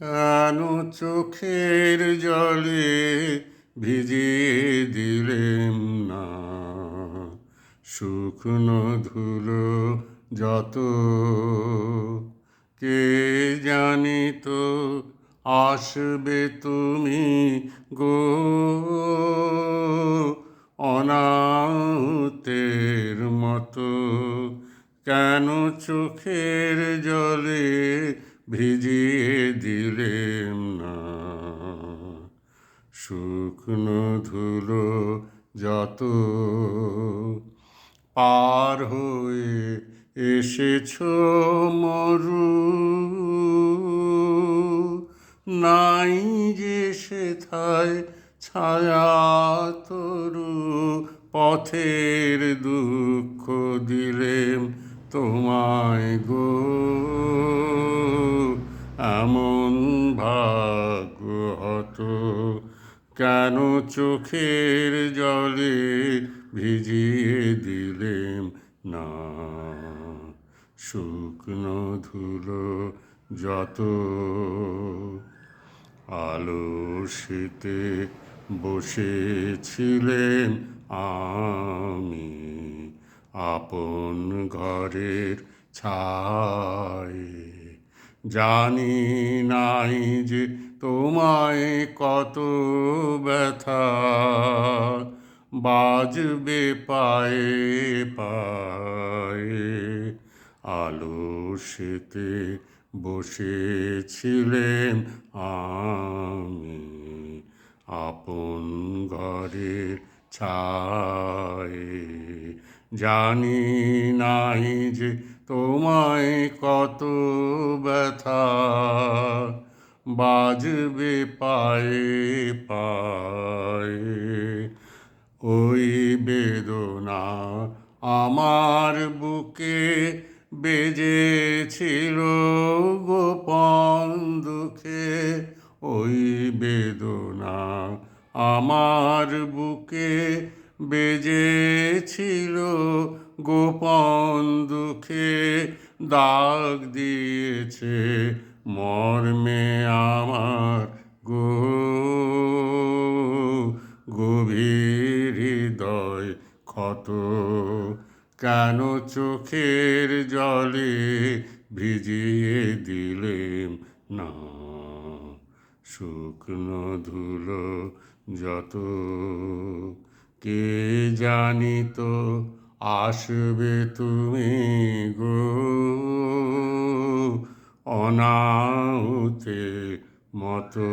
কেন চোখের জলে ভিজিয়ে দিলেম না শুকনো ধুলো যত। কে জানিত আসবে তুমি গো অনাহুতের মতো। কেন চোখের জলে ভিজিয়ে দিলেম না শুকনো ধুলো যত। পার হয়ে এসেছো মরু, নাই যে সেথায় ছায়া তরু। পথের দুঃখ দিলেম তোমায় গো, এমন ভাগ্য হতো। কেন চোখের জলে ভিজিয়ে দিলেম না শুকনো ধুলো যত। আলস্যেতে বসেছিলেন আমি আপন ঘরের ছায়। জানি নাই যে তোমায় কত ব্যথা বাজবে পায়ে পায়ে। আলস্যেতে বসেছিলেন আমি আপন ঘরের ছায়। জানি নাই যে তোমায় কত ব্যথা বাজবে পায়ে পায়ে। ওই বেদনা আমার বুকে বেজেছিল গোপন দুঃখে। ওই বেদনা আমার বুকে বেজেছিল গোপন দুঃখে। দাগ দিয়েছে মর্মে আমার গো গভীর হৃদয় ক্ষত। কেন চোখের জলে ভিজিয়ে দিলেম না শুকনো ধুলো যত। কে জানিত আসবে তুমি গো অনাহুতের মতো।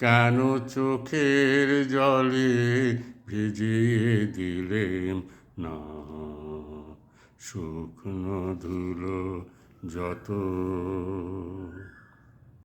কেন চোখের জলে ভিজিয়ে দিলেম না শুকনো ধুলো যত।